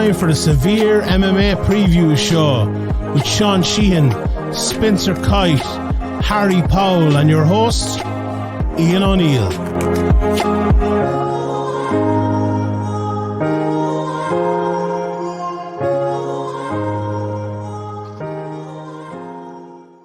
time for the Severe MMA preview show with Sean Sheehan, Spencer Kite, Harry Powell, and your host, Ian O'Neill.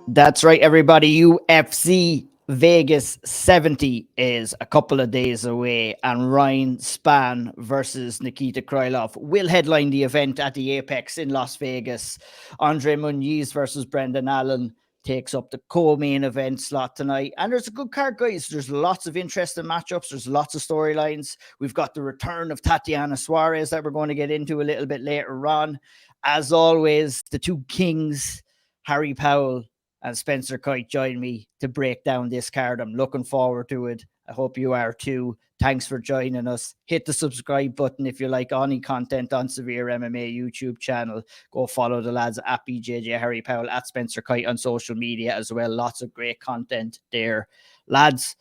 That's right, everybody. UFC Vegas 70 is a couple of days away, and Ryan Spann versus Nikita Krylov will headline the event at the Apex in Las Vegas. Andre Muniz versus Brendan Allen takes up the co-main event slot tonight. And there's a good card, guys. There's lots of interesting matchups. There's lots of storylines. We've got the return of Tatiana Suarez that we're going to get into a little bit later on. As always, the two kings, Harry Powell and Spencer Kite, join me to break down this card. I'm looking forward to it. I hope you are too. Thanks for joining us. Hit the subscribe button if you like any content on SevereMMA YouTube channel. Go follow the lads at BJJ Harry Powell, at Spencer Kite on social media as well. Lots of great content there. Lads,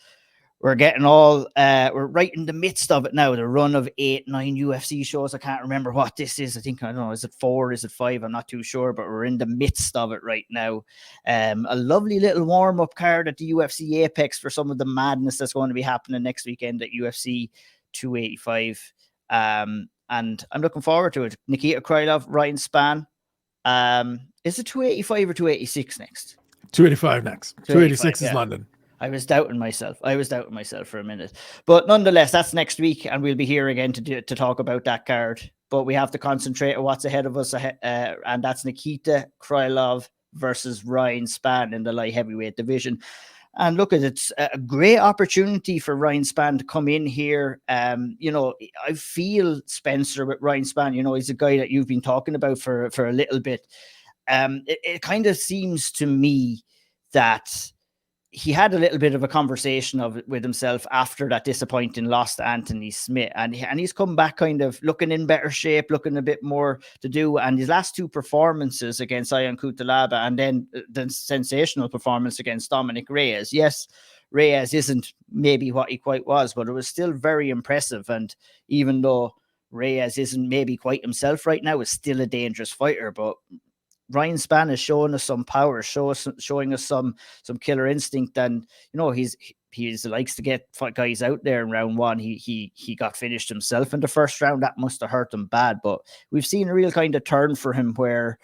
we're getting we're right in the midst of it now. The run of 8-9 UFC shows. I can't remember what this is. I don't know, is it 4? Is it 5? I'm not too sure, but we're in the midst of it right now. A lovely little warm-up card at the UFC Apex for some of the madness that's going to be happening next weekend at UFC 285. And I'm looking forward to it. Nikita Krylov, Ryan Spann. Is it 285 or 286 next? 285 next. 286 is London. I was doubting myself for a minute, but nonetheless, that's next week, and we'll be here again to talk about that card. But we have to concentrate on what's ahead of us, and that's Nikita Krylov versus Ryan Spann in the light heavyweight division. And look, it's a great opportunity for Ryan Spann to come in here. I feel, Spencer, with Ryan Spann, he's a guy that you've been talking about for a little bit. It kind of seems to me that he had a little bit of a conversation with himself after that disappointing loss to Anthony Smith, and he's come back kind of looking in better shape, looking a bit more to do. And his last two performances against Ion Cutelaba, and then the sensational performance against Dominic Reyes. Yes, Reyes isn't maybe what he quite was, but it was still very impressive. And even though Reyes isn't maybe quite himself right now, is still a dangerous fighter. But Ryan Spann is showing us some power, showing us some killer instinct, and he likes to get guys out there in round one. He got finished himself in the first round. That must have hurt him bad, but we've seen a real kind of turn for him where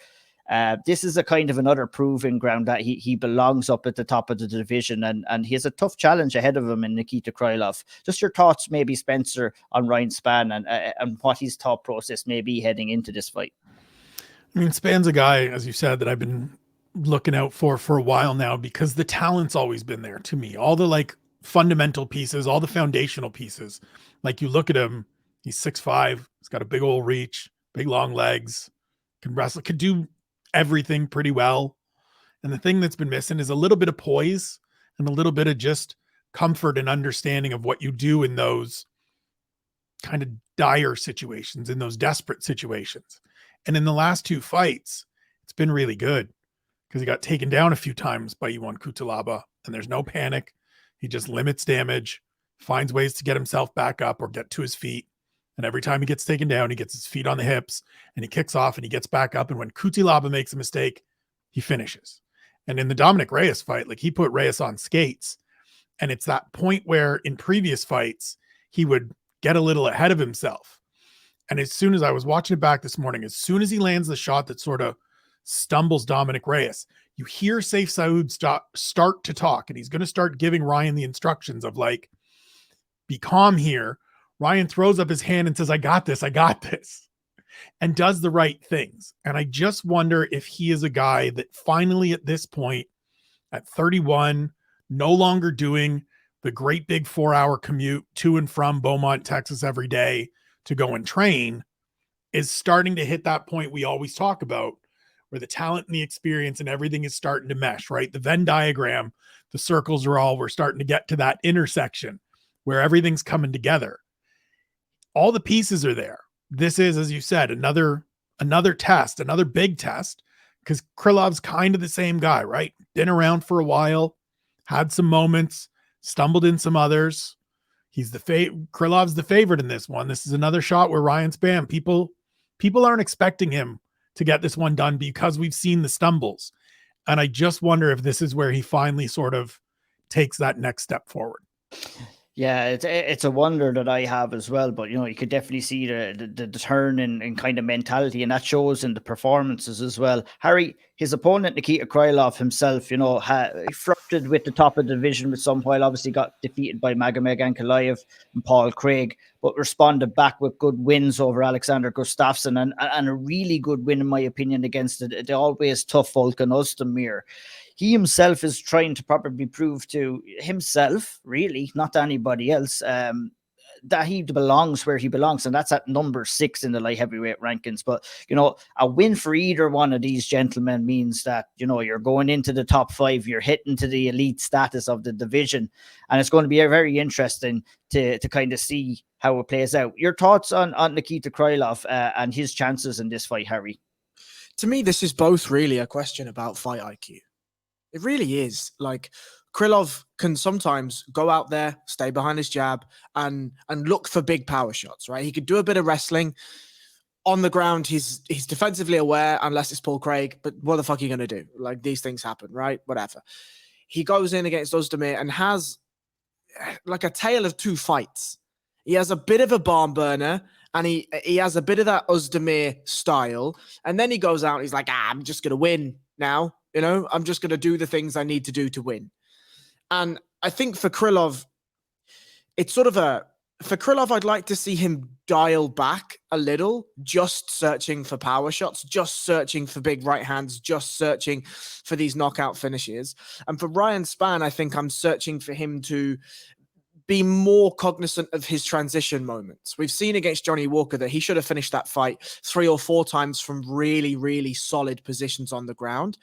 this is a kind of another proving ground that he belongs up at the top of the division, and he has a tough challenge ahead of him in Nikita Krylov. Just your thoughts, maybe, Spencer, on Ryan Spann and what his thought process may be heading into this fight. I mean, Spann's a guy, as you said, that I've been looking out for a while now, because the talent's always been there to me. All the fundamental pieces, all the foundational pieces. Like, you look at him, he's 6'5", he's got a big old reach, big long legs, can wrestle, can do everything pretty well. And the thing that's been missing is a little bit of poise and a little bit of just comfort and understanding of what you do in those kind of dire situations, in those desperate situations. And in the last two fights, it's been really good, because he got taken down a few times by Ion Cutelaba, and there's no panic. He just limits damage, finds ways to get himself back up or get to his feet. And every time he gets taken down, he gets his feet on the hips and he kicks off and he gets back up. And when Cutelaba makes a mistake, he finishes. And in the Dominic Reyes fight, he put Reyes on skates. And it's that point where in previous fights, he would get a little ahead of himself. And as soon as I was watching it back this morning, as soon as he lands the shot that sort of stumbles Dominic Reyes, you hear Sayif Saud start to talk, and he's going to start giving Ryan the instructions of be calm here. Ryan throws up his hand and says, I got this, and does the right things. And I just wonder if he is a guy that finally at this point, at 31, no longer doing the great big 4-hour commute to and from Beaumont, Texas every day to go and train, is starting to hit that point we always talk about, where the talent and the experience and everything is starting to mesh, right? The Venn diagram, the circles we're starting to get to that intersection where everything's coming together. All the pieces are there. This is, as you said, another test, another big test, because Krylov's kind of the same guy, right? Been around for a while, had some moments, stumbled in some others. He's Krylov's the favorite in this one. This is another shot where Ryan Spann, people people aren't expecting him to get this one done because we've seen the stumbles. And I just wonder if this is where he finally sort of takes that next step forward. Yeah, it's a wonder that I have as well, but you could definitely see the turn in kind of mentality, and that shows in the performances as well. Harry, his opponent Nikita Krylov himself, he flirted with the top of the division with some while, obviously got defeated by Magomed Ankalaev and Paul Craig, but responded back with good wins over Alexander Gustafsson and a really good win, in my opinion, against the always tough Volkan Ozdemir. He himself is trying to probably prove to himself, really, not to anybody else, that he belongs where he belongs, and that's at number 6 in the light heavyweight rankings. But a win for either one of these gentlemen means that you're going into the top 5, you're hitting to the elite status of the division, and it's going to be very interesting to kind of see how it plays out. Your thoughts on Nikita Krylov and his chances in this fight, Harry? To me, this is both really a question about fight IQ. It really is. Like, Krylov can sometimes go out there, stay behind his jab, and look for big power shots, right? He could do a bit of wrestling. On the ground, he's defensively aware, unless it's Paul Craig, but what the fuck are you going to do? Like, these things happen, right? Whatever. He goes in against Ozdemir and has like a tale of two fights. He has a bit of a barn burner, and he has a bit of that Ozdemir style, and then he goes out and he's like, I'm just going to win now. I'm just going to do the things I need to do to win. And I think for Krylov, it's sort of for Krylov, I'd like to see him dial back a little, just searching for power shots, just searching for big right hands, just searching for these knockout finishes. And for Ryan Spann, I think I'm searching for him to be more cognizant of his transition moments. We've seen against Johnny Walker that he should have finished that fight 3 or 4 times from really, really solid positions on the ground,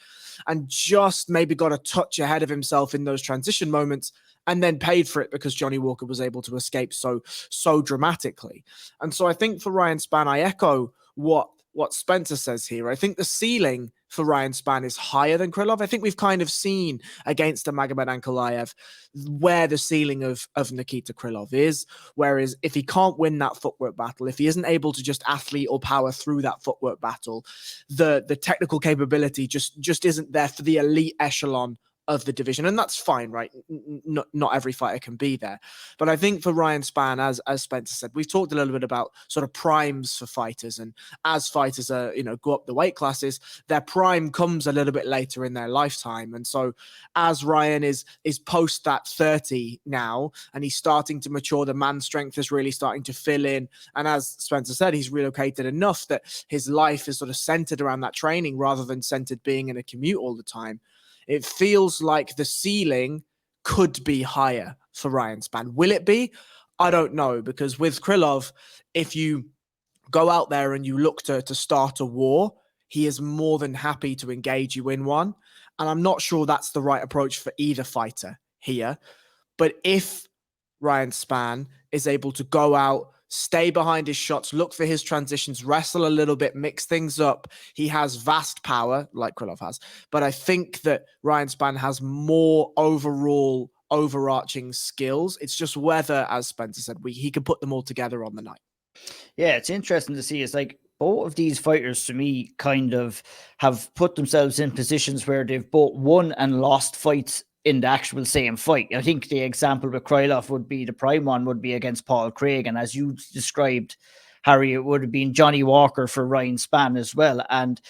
and just maybe got a touch ahead of himself in those transition moments, and then paid for it because Johnny Walker was able to escape so dramatically. And so I think for Ryan Spann, I echo what Spencer says here. I think the ceiling for Ryan Spann is higher than Krylov. I think we've kind of seen against the Magomed Ankalaev where the ceiling of Nikita Krylov is. Whereas if he can't win that footwork battle, if he isn't able to just athlete or power through that footwork battle, the technical capability just isn't there for the elite echelon of the division. And that's fine, right? Not every fighter can be there. But I think for Ryan Spann, as Spencer said, we've talked a little bit about sort of primes for fighters. And as fighters go up the weight classes, their prime comes a little bit later in their lifetime. And so as Ryan is post that 30 now, and he's starting to mature, the man strength is really starting to fill in. And as Spencer said, he's relocated enough that his life is sort of centered around that training rather than centered being in a commute all the time. It feels like the ceiling could be higher for Ryan Spann. Will it be? I don't know, because with Krylov, if you go out there and you look to start a war, he is more than happy to engage you in one. And I'm not sure that's the right approach for either fighter here. But if Ryan Spann is able to go out, stay behind his shots, look for his transitions, wrestle a little bit, mix things up. He has vast power, like Krylov has. But I think that Ryan Spann has more overall overarching skills. It's just whether, as Spencer said, he can put them all together on the night. Yeah, it's interesting to see. It's like both of these fighters, to me, kind of have put themselves in positions where they've both won and lost fights in the actual same fight. I think the example with Krylov would be, the prime one would be against Paul Craig. And as you described, Harry, it would have been Johnny Walker for Ryan Spann as well. And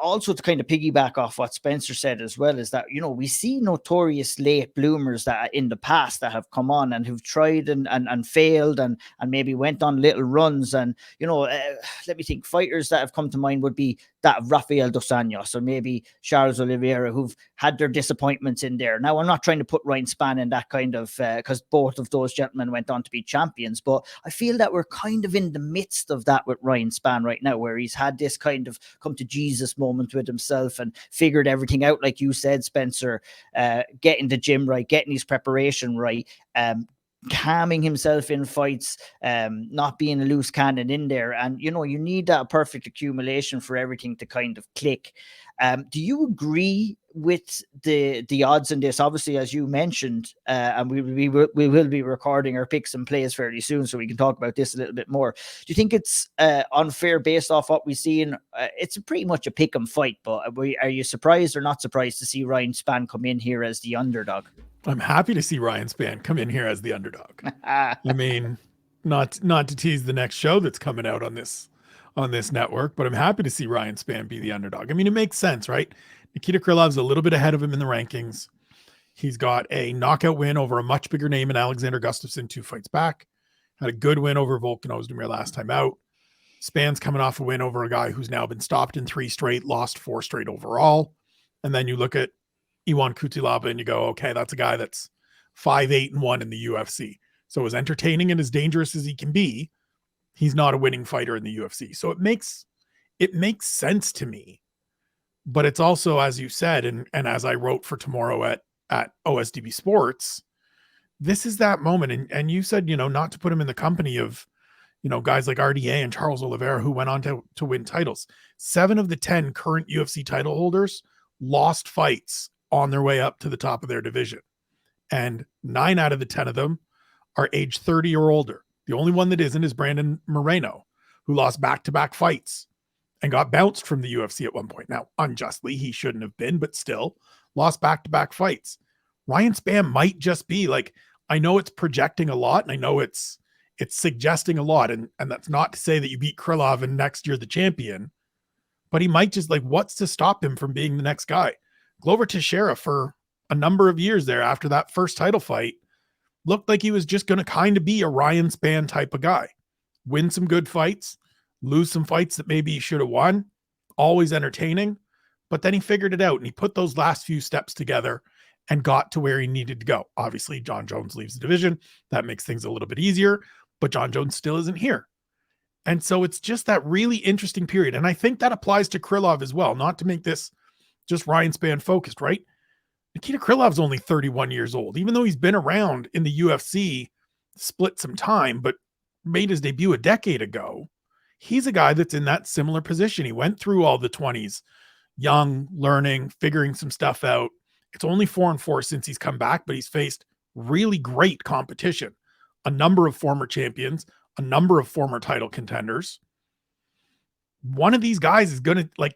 also to kind of piggyback off what Spencer said as well, is that, we see notorious late bloomers that in the past that have come on and who've tried and failed and maybe went on little runs. And, let me think, fighters that have come to mind would be that of Rafael Dos Anjos or maybe Charles Oliveira, who've had their disappointments in there. Now, I'm not trying to put Ryan Spann in that kind of, because both of those gentlemen went on to be champions, but I feel that we're kind of in the midst of that with Ryan Spann right now, where he's had this kind of come to Jesus moment with himself and figured everything out, like you said, Spencer, getting the gym right, getting his preparation right, calming himself in fights, not being a loose cannon in there. And, you need that perfect accumulation for everything to kind of click. Do you agree with the odds in this, obviously, as you mentioned, and we will be recording our picks and plays fairly soon, so we can talk about this a little bit more. Do you think it's unfair based off what we've seen? It's pretty much a pick 'em fight, but are you surprised or not surprised to see Ryan Spann come in here as the underdog? I'm happy to see Ryan Spann come in here as the underdog. I mean, not to tease the next show that's coming out on this network, but I'm happy to see Ryan Spann be the underdog. I mean, it makes sense, right? Nikita Krylov's a little bit ahead of him in the rankings. He's got a knockout win over a much bigger name in Alexander Gustafsson 2 fights back. Had a good win over Volkan Ozdemir last time out. Spann's coming off a win over a guy who's now been stopped in 3 straight, lost 4 straight overall. And then you look at Iwan Kutilaba and you go, okay, that's a guy that's 5-8-1 in the UFC. So as entertaining and as dangerous as he can be, he's not a winning fighter in the UFC. So it makes sense to me. But it's also, as you said, and as I wrote for tomorrow at OSDB Sports, this is that moment. And you said, not to put him in the company of, guys like RDA and Charles Oliveira who went on to win titles. 7 of the 10 current UFC title holders lost fights on their way up to the top of their division. And 9 out of the 10 of them are age 30 or older. The only one that isn't is Brandon Moreno, who lost back-to-back fights and got bounced from the UFC at one point. Now, unjustly, he shouldn't have been, but still lost back-to-back fights. Ryan Spann might just be like, I know it's projecting a lot, and I know it's suggesting a lot, and that's not to say that you beat Krylov and next year the champion, but he might just what's to stop him from being the next guy? Glover Teixeira, for a number of years there after that first title fight, looked like he was just going to kind of be a Ryan Spann type of guy. Win some good fights, lose some fights that maybe he should have won, always entertaining, but then he figured it out and he put those last few steps together and got to where he needed to go. Obviously, John Jones leaves the division. That makes things a little bit easier, but John Jones still isn't here. And so it's just that really interesting period. And I think that applies to Krylov as well, not to make this just Ryan Spann focused, right? Nikita Krylov's only 31 years old, even though he's been around in the UFC, split some time, but made his debut a decade ago. He's a guy that's in that similar position. He went through all the 20s, young, learning, figuring some stuff out. It's only 4-4 since he's come back, but he's faced really great competition. A number of former champions, a number of former title contenders. One of these guys is going to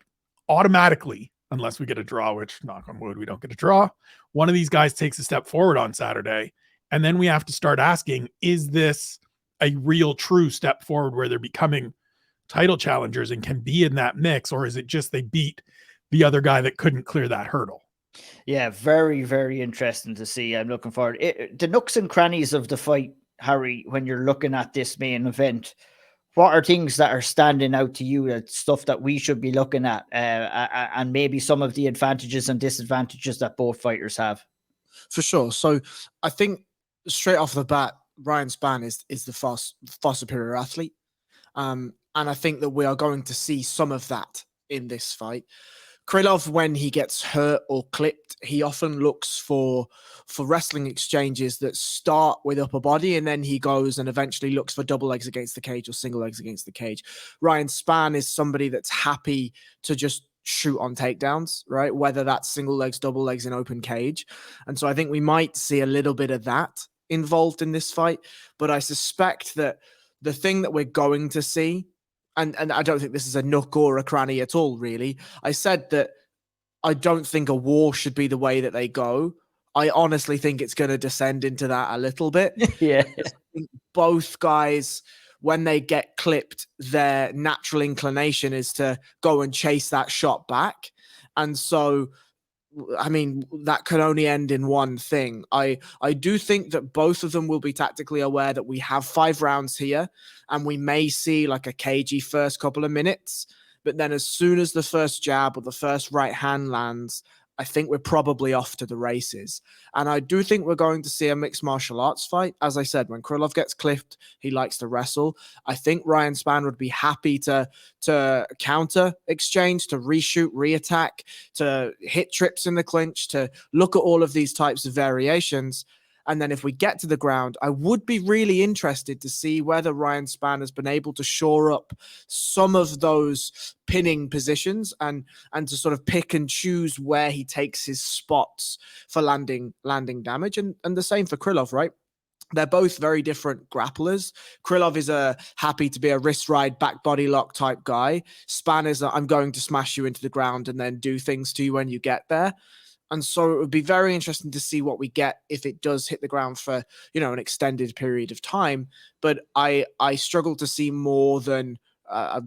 automatically, unless we get a draw, which knock on wood, we don't get a draw. One of these guys takes a step forward on Saturday. And then we have to start asking, is this a real true step forward where they're becoming title challengers and can be in that mix? Or is it just they beat the other guy that couldn't clear that hurdle? Yeah, very, very interesting to see. I'm looking forward. The nooks and crannies of the fight, Harry, when you're looking at this main event, what are things that are standing out to you, that stuff that we should be looking at, and maybe some of the advantages and disadvantages that both fighters have? For sure. So I think straight off the bat, Ryan Spann is the far superior athlete. And I think that we are going to see some of that in this fight. Krylov, when he gets hurt or clipped, he often looks for wrestling exchanges that start with upper body, and then he goes and eventually looks for double legs against the cage or single legs against the cage. Ryan Spann is somebody that's happy to just shoot on takedowns, right? Whether that's single legs, double legs in open cage. And so I think we might see a little bit of that involved in this fight. But I suspect that the thing that we're going to see, and I don't think this is a nook or a cranny at all, really. I said that I don't think a war should be the way that they go. I honestly think it's going to descend into that a little bit. Yeah. I think both guys, when they get clipped, their natural inclination is to go and chase that shot back. And so, I mean, that can only end in one thing. I do think that both of them will be tactically aware that we have 5 rounds here, and we may see like a cagey first couple of minutes. But then as soon as the first jab or the first right hand lands, I think we're probably off to the races. And I do think we're going to see a mixed martial arts fight. As I said, when Krylov gets clipped, he likes to wrestle. I think Ryan Spann would be happy to counter exchange, to reshoot, reattack, to hit trips in the clinch, to look at all of these types of variations. And then if we get to the ground, I would be really interested to see whether Ryan Spann has been able to shore up some of those pinning positions and to sort of pick and choose where he takes his spots for landing damage. And the same for Krylov, right? They're both very different grapplers. Krylov is happy to be a wrist ride, back body lock type guy. Spann is I'm going to smash you into the ground and then do things to you when you get there. And so it would be very interesting to see what we get if it does hit the ground for, an extended period of time. But I struggle to see more than a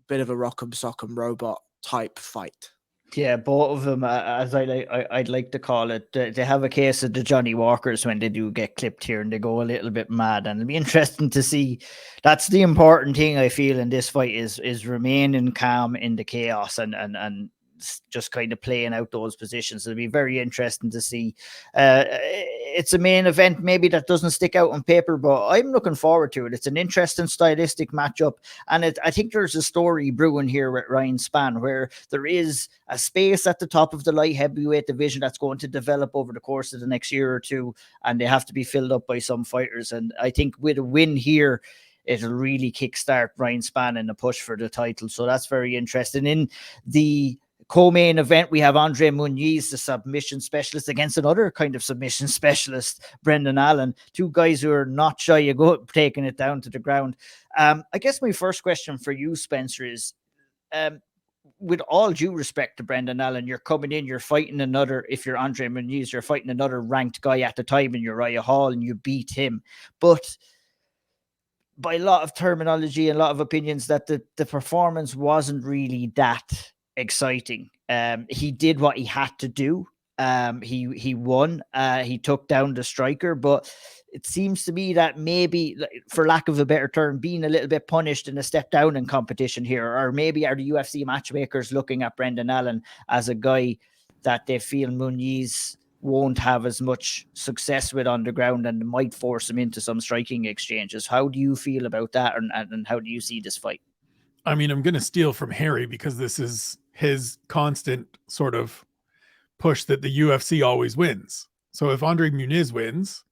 bit of a rock'em sock'em robot type fight. Yeah, both of them, as I'd like to call it, they have a case of the Johnny Walkers when they do get clipped here and they go a little bit mad. And it'll be interesting to see. That's the important thing I feel in this fight is remaining calm in the chaos and just kind of playing out those positions. It'll be very interesting to see. It's a main event maybe that doesn't stick out on paper, but I'm looking forward to it. It's an interesting stylistic matchup, and I think there's a story brewing here with Ryan Spann where there is a space at the top of the light heavyweight division that's going to develop over the course of the next year or two, and they have to be filled up by some fighters. And I think with a win here, it'll really kickstart Ryan Spann in the push for the title. So that's very interesting. In the co-main event, we have Andre Muniz, the submission specialist, against another kind of submission specialist, Brendan Allen. Two guys who are not shy of taking it down to the ground. I guess my first question for you, Spencer, is with all due respect to Brendan Allen, you're coming in, you're fighting another, if you're Andre Muniz, you're fighting another ranked guy at the time in Uriah Hall, and you beat him. But by a lot of terminology and a lot of opinions, that the performance wasn't really that exciting. He did what he had to do. He won. He took down the striker, but it seems to me that maybe, for lack of a better term, being a little bit punished and a step down in competition here, or maybe are the UFC matchmakers looking at Brendan Allen as a guy that they feel Muniz won't have as much success with on the ground and might force him into some striking exchanges? How do you feel about that, and how do you see this fight? I mean, I'm going to steal from Harry because this is his constant sort of push that the UFC always wins. So if Andre Muniz wins,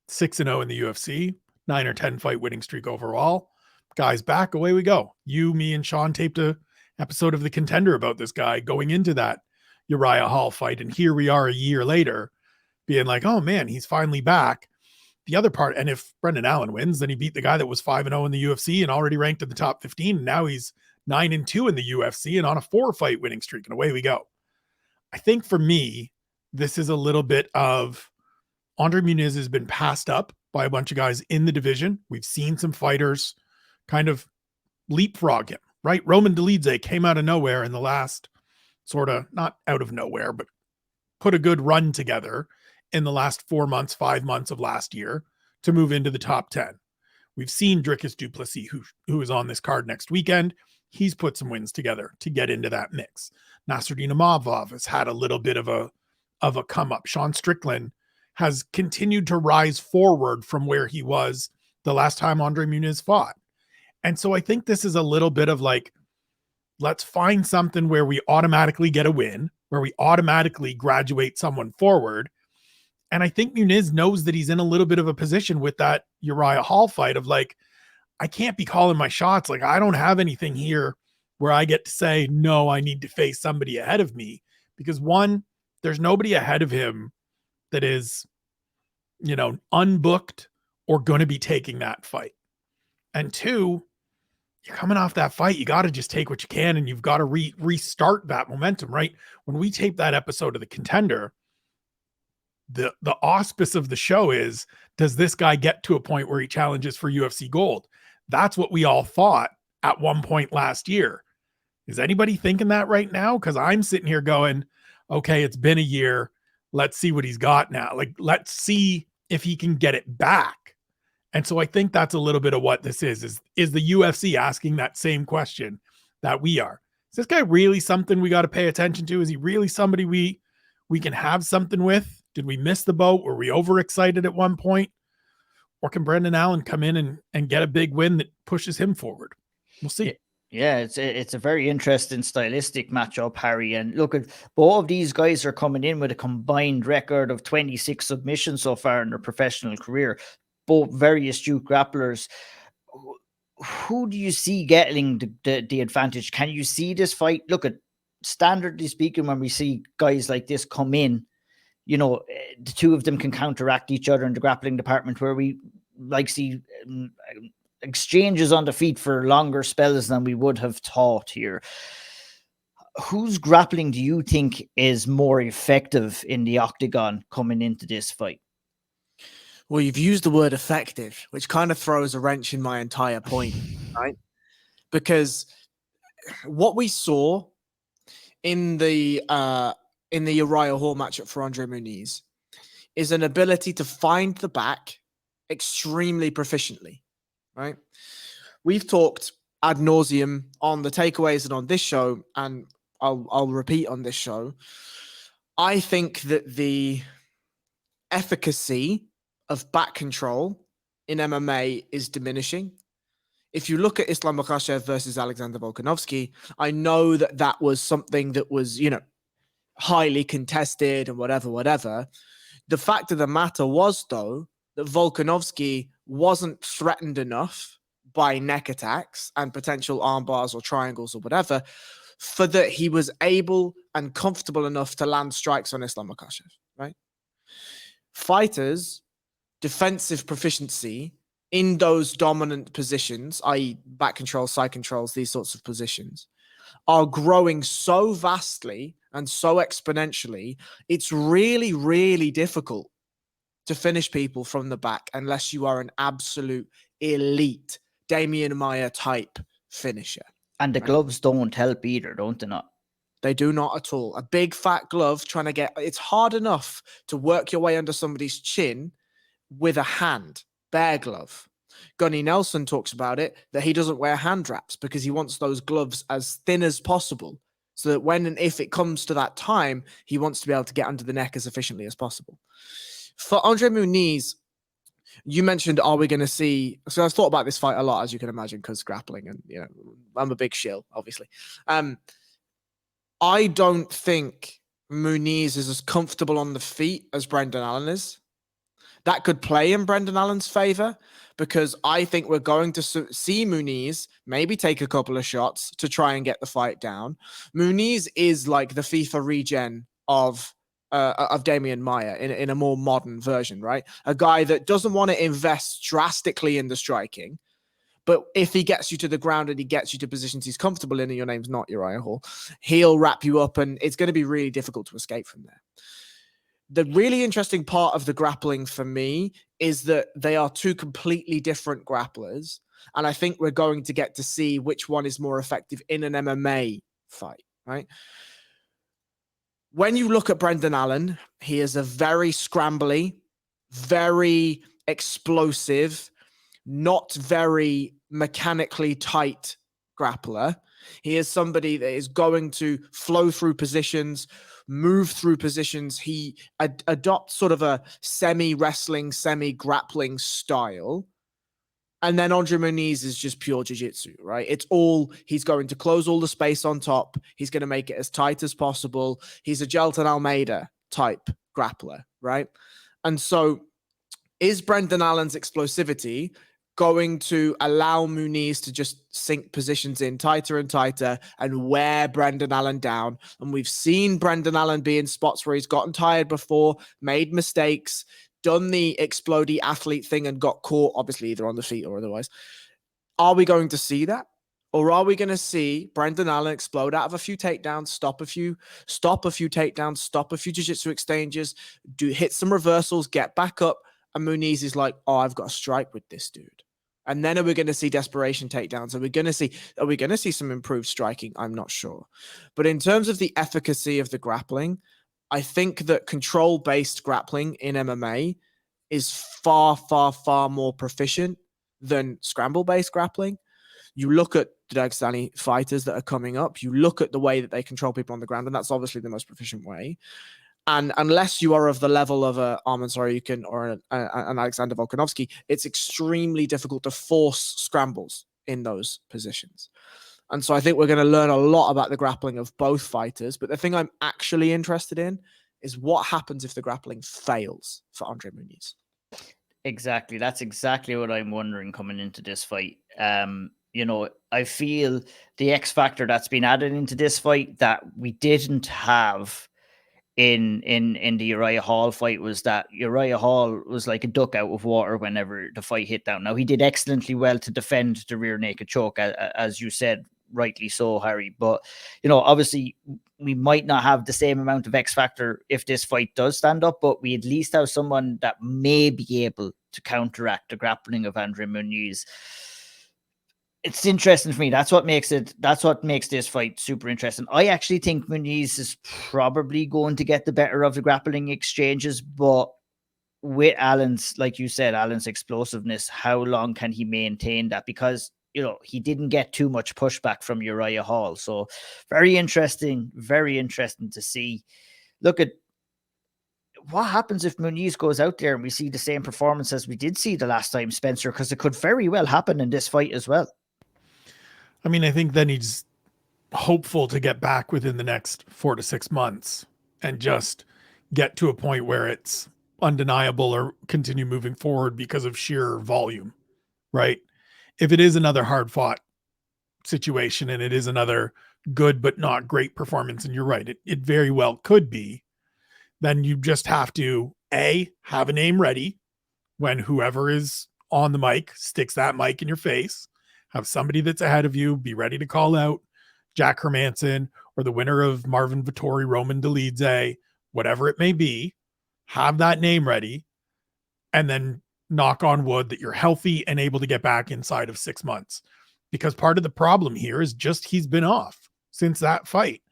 6-0 in the UFC, 9 or 10 fight winning streak overall, guy's back, away we go. You, me, and Sean taped a episode of The Contender about this guy going into that Uriah Hall fight. And here we are a year later being like, oh man, he's finally back. The other part, and if Brendan Allen wins, then he beat the guy that was 5-0 in the UFC and already ranked in the top 15. And now he's 9-2 in the UFC and on a 4-fight winning streak, and away we go. I think for me, this is a little bit of Andre Muniz has been passed up by a bunch of guys in the division. We've seen some fighters kind of leapfrog him, right? Roman Dolidze came out of nowhere in the last, sort of not out of nowhere, but put a good run together in the last 4 months, 5 months of last year to move into the top 10. We've seen Dricus du Plessis, who is on this card next weekend. He's put some wins together to get into that mix. Nasruddin Imavov has had a little bit of a come up. Sean Strickland has continued to rise forward from where he was the last time Andre Muniz fought. And so I think this is a little bit of like, let's find something where we automatically get a win, where we automatically graduate someone forward. And I think Muniz knows that he's in a little bit of a position with that Uriah Hall fight of like, I can't be calling my shots. Like, I don't have anything here where I get to say, no, I need to face somebody ahead of me. Because one, there's nobody ahead of him that is, unbooked or going to be taking that fight. And two, you're coming off that fight. You got to just take what you can, and you've got to restart that momentum, right? When we tape that episode of The Contender, the auspice of the show is, does this guy get to a point where he challenges for UFC gold? That's what we all thought at one point last year. Is anybody thinking that right now? Because I'm sitting here going, okay, it's been a year. Let's see what he's got now. Like, let's see if he can get it back. And so I think that's a little bit of what this is the UFC asking that same question that we are. Is this guy really something we got to pay attention to? Is he really somebody we can have something with? Did we miss the boat? Were we overexcited at one point? Or can Brendan Allen come in and get a big win that pushes him forward? We'll see. Yeah, it's a very interesting stylistic matchup, Harry. And look, at both of these guys are coming in with a combined record of 26 submissions so far in their professional career. Both very astute grapplers. Who do you see getting the advantage? Can you see this fight? Look, at standardly speaking, when we see guys like this come in, the two of them can counteract each other in the grappling department, where we like see exchanges on the feet for longer spells than we would have thought here. Whose grappling do you think is more effective in the octagon coming into this fight? Well, you've used the word effective, which kind of throws a wrench in my entire point, right? Because what we saw in the Uriah Hall matchup for Andre Muniz is an ability to find the back extremely proficiently, right? We've talked ad nauseum on the takeaways and on this show, and I'll repeat on this show. I think that the efficacy of back control in MMA is diminishing. If you look at Islam Makhachev versus Alexander Volkanovski, I know that that was something that was, highly contested and whatever. The fact of the matter was, though, that Volkanovski wasn't threatened enough by neck attacks and potential arm bars or triangles or whatever, for that he was able and comfortable enough to land strikes on Islam Makhachev, right? Fighters' defensive proficiency in those dominant positions, i.e. back controls, side controls, these sorts of positions, are growing so vastly and so exponentially, it's really, really difficult to finish people from the back unless you are an absolute elite Damian Maia type finisher. And the gloves don't help either, don't they not? They do not at all. A big fat glove it's hard enough to work your way under somebody's chin with a hand, bare glove. Gunny Nelson talks about it, that he doesn't wear hand wraps because he wants those gloves as thin as possible, so that when and if it comes to that time, he wants to be able to get under the neck as efficiently as possible. For Andre Muniz, you mentioned, are we going to see... So I've thought about this fight a lot, as you can imagine, because grappling, and I'm a big shill, obviously. I don't think Muniz is as comfortable on the feet as Brendan Allen is. That could play in Brendan Allen's favor, because I think we're going to see Muniz maybe take a couple of shots to try and get the fight down. Muniz is like the FIFA regen of Damian Maia in a more modern version, right? A guy that doesn't want to invest drastically in the striking, but if he gets you to the ground and he gets you to positions he's comfortable in, and your name's not Uriah Hall, he'll wrap you up, and it's going to be really difficult to escape from there. The really interesting part of the grappling for me is that they are two completely different grapplers. And I think we're going to get to see which one is more effective in an MMA fight, right? When you look at Brendan Allen, he is a very scrambly, very explosive, not very mechanically tight grappler. He is somebody that is going to flow through positions, move through positions. He adopts sort of a semi-wrestling, semi-grappling style. And then Andre Muniz is just pure jiu-jitsu, right? It's all, he's going to close all the space on top. He's going to make it as tight as possible. He's a Gelton Almeida type grappler, right? And so is Brendan Allen's explosivity going to allow Muniz to just sink positions in tighter and tighter and wear Brendan Allen down? And we've seen Brendan Allen be in spots where he's gotten tired before, made mistakes, done the explodey athlete thing and got caught, obviously either on the feet or otherwise. Are we going to see that? Or are we going to see Brendan Allen explode out of a few takedowns, stop a few takedowns, stop a few jiu-jitsu exchanges, hit some reversals, get back up, and Muniz is like, oh, I've got to strike with this dude. And then are we going to see desperation takedowns? Are we going to see some improved striking? I'm not sure. But in terms of the efficacy of the grappling, I think that control-based grappling in MMA is far, far, far more proficient than scramble-based grappling. You look at the Dagestani fighters that are coming up, you look at the way that they control people on the ground, and that's obviously the most proficient way. And unless you are of the level of a Arman Tsarukyan or an Alexander Volkanovski, it's extremely difficult to force scrambles in those positions. And so I think we're going to learn a lot about the grappling of both fighters. But the thing I'm actually interested in is what happens if the grappling fails for Andre Muniz. Exactly. That's exactly what I'm wondering coming into this fight. You know, I feel the X factor that's been added into this fight that we didn't have in the Uriah Hall fight was that Uriah Hall was like a duck out of water whenever the fight hit down. Now, he did excellently well to defend the rear naked choke, as you said, rightly so, Harry. But, you know, obviously we might not have the same amount of X factor if this fight does stand up, but we at least have someone that may be able to counteract the grappling of Andre Muniz. It's interesting for me. That's what makes this fight super interesting. I actually think Muniz is probably going to get the better of the grappling exchanges, but with Allen's, like you said, Allen's explosiveness, how long can he maintain that? Because, you know, he didn't get too much pushback from Uriah Hall. So very interesting to see. Look at what happens if Muniz goes out there and we see the same performance as we did see the last time, Spencer, because it could very well happen in this fight as well. I mean, I think then he's hopeful to get back within the next 4 to 6 months and just get to a point where it's undeniable or continue moving forward because of sheer volume, right? If it is another hard fought situation and it is another good but not great performance, and you're right, it very well could be, then you just have to have a name ready when whoever is on the mic sticks that mic in your face. Have somebody that's ahead of you be ready to call out Jack Hermanson or the winner of Marvin Vettori, Roman Dolidze, whatever it may be. Have that name ready, and then knock on wood that you're healthy and able to get back inside of 6 months. Because part of the problem here is just he's been off since that fight.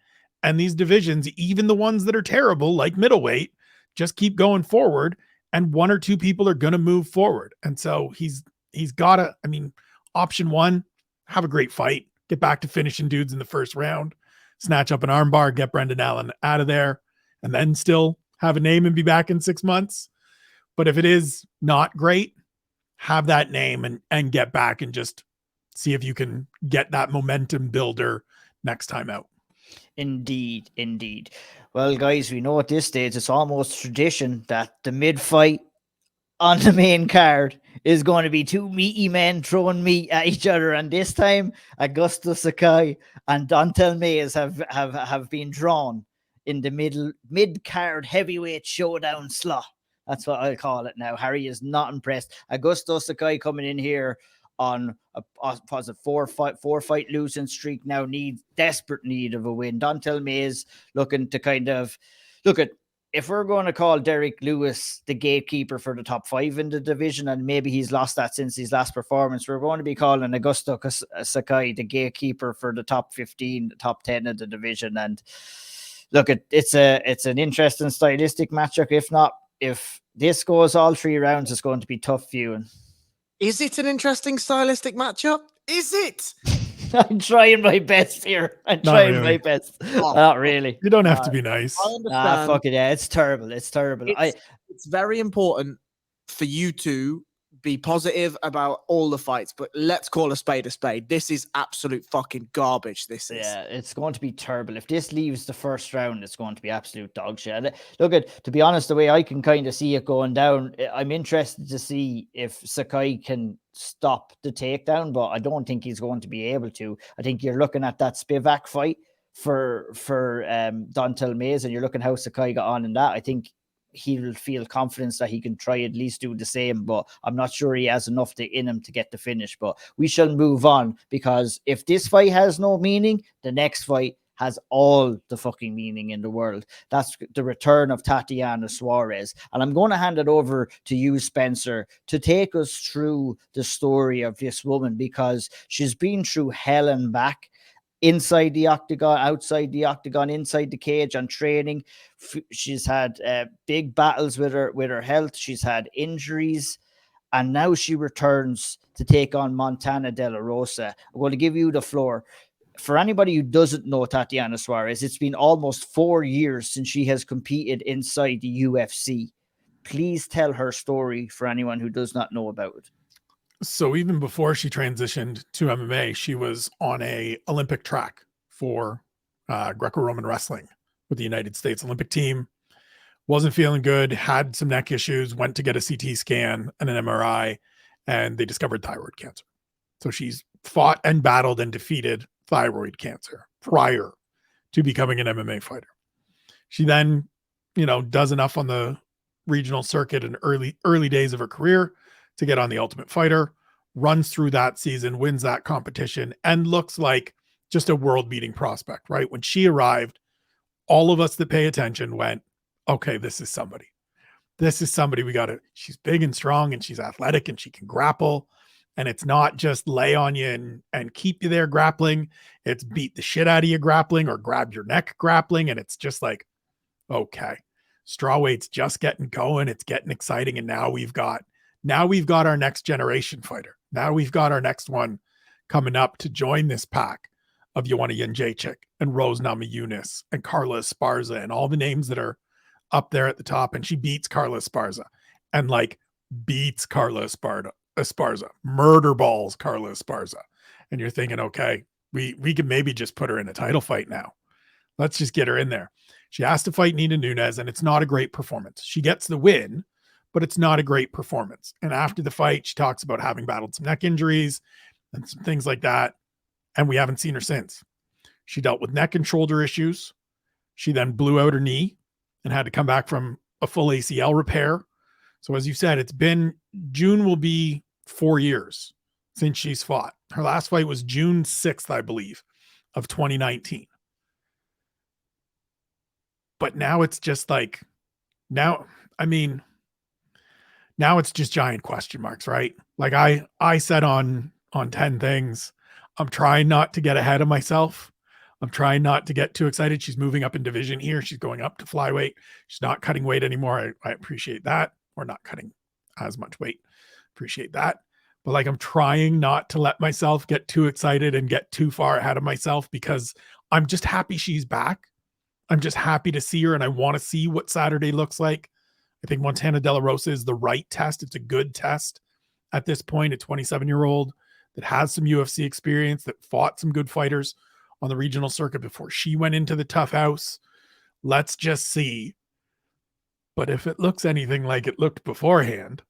And these divisions, even the ones that are terrible, like middleweight, just keep going forward, and 1 or 2 people are going to move forward. And so he's got to, I mean, option 1, have a great fight, get back to finishing dudes in the first round, snatch up an armbar, get Brendan Allen out of there, and then still have a name and be back in 6 months. But if it is not great, have that name and get back and just see if you can get that momentum builder next time out. Indeed. Well, guys, we know at this stage it's almost tradition that the mid-fight on the main card is going to be 2 meaty men throwing meat at each other, and this time Augusto Sakai and Dontel Mays have been drawn in the mid-card heavyweight showdown slot. That's what I'll call it now. Harry is not impressed. Augusto Sakai coming in here on a positive four fight losing streak now, desperate need of a win. Dontel Mays looking to kind of look at, if we're going to call Derek Lewis the gatekeeper for the top 5 in the division, and maybe he's lost that since his last performance, we're going to be calling Augusto Sakai the gatekeeper for the top 15, the top 10 of the division. And look, it's an interesting stylistic matchup. If this goes all 3 rounds, it's going to be tough viewing. Is it an interesting stylistic matchup? Is it? I'm trying my best here. My best. Oh, not really. You don't have to be nice. I understand. Fuck it. Yeah, it's terrible. It's very important for you to be positive about all the fights, but let's call a spade a spade. This is absolute fucking garbage. Yeah, it's going to be terrible. If this leaves the first round, it's going to be absolute dog shit. Look, to be honest, the way I can kind of see it going down, I'm interested to see if Sakai can stop the takedown, but I don't think he's going to be able to. I think you're looking at that Spivak fight for Dontel Mays, and you're looking how Sakai got on in that. I think he'll feel confidence that he can try at least do the same, but I'm not sure he has enough in him to get the finish. But we shall move on, because if this fight has no meaning, the next fight has all the fucking meaning in the world. That's the return of Tatiana Suarez. And I'm going to hand it over to you, Spencer, to take us through the story of this woman, because she's been through hell and back. Inside the octagon, outside the octagon, inside the cage, on training. She's had big battles with her health. She's had injuries, and now she returns to take on Montana De La Rosa. I'm going to give you the floor. For anybody who doesn't know Tatiana Suarez, it's been almost 4 years since she has competed inside the UFC. Please tell her story for anyone who does not know about it. So even before she transitioned to MMA, she was on a Olympic track for Greco-Roman wrestling with the United States Olympic team. Wasn't feeling good, had some neck issues, went to get a CT scan and an MRI, and they discovered thyroid cancer. So she's fought and battled and defeated thyroid cancer prior to becoming an MMA fighter. She then, does enough on the regional circuit in early days of her career to get on the Ultimate Fighter, runs through that season, wins that competition, and looks like just a world-beating prospect, right? When she arrived, all of us that pay attention went, okay, this is somebody. This is somebody we got to, she's big and strong and she's athletic and she can grapple. And it's not just lay on you and keep you there grappling. It's beat the shit out of you grappling or grab your neck grappling. And it's just like, okay, strawweight's just getting going. It's getting exciting. And now we've got our next generation fighter. Now we've got our next one coming up to join this pack of Joanna Jędrzejczyk and Rose Namajunas and Carla Esparza and all the names that are up there at the top. And she beats Carla Esparza and beats Carla Esparza, murder balls Carla Esparza. And you're thinking, okay, we can maybe just put her in a title fight now. Let's just get her in there. She has to fight Nina Nunes, and it's not a great performance. She gets the win, but it's not a great performance. And after the fight, she talks about having battled some neck injuries and some things like that. And we haven't seen her since. She dealt with neck and shoulder issues. She then blew out her knee and had to come back from a full ACL repair. So as you said, June will be 4 years since she's fought. Her last fight was June 6th, I believe, of 2019. But now it's just now it's just giant question marks, right? Like I said on 10 things, I'm trying not to get ahead of myself. I'm trying not to get too excited. She's moving up in division here. She's going up to flyweight. She's not cutting weight anymore. I appreciate that. Or not cutting as much weight. Appreciate that. But I'm trying not to let myself get too excited and get too far ahead of myself because I'm just happy she's back. I'm just happy to see her, and I want to see what Saturday looks like. I think Montana De La Rosa is the right test. It's a good test at this point, a 27-year-old that has some UFC experience, that fought some good fighters on the regional circuit before she went into the tough house. Let's just see. But if it looks anything like it looked beforehand,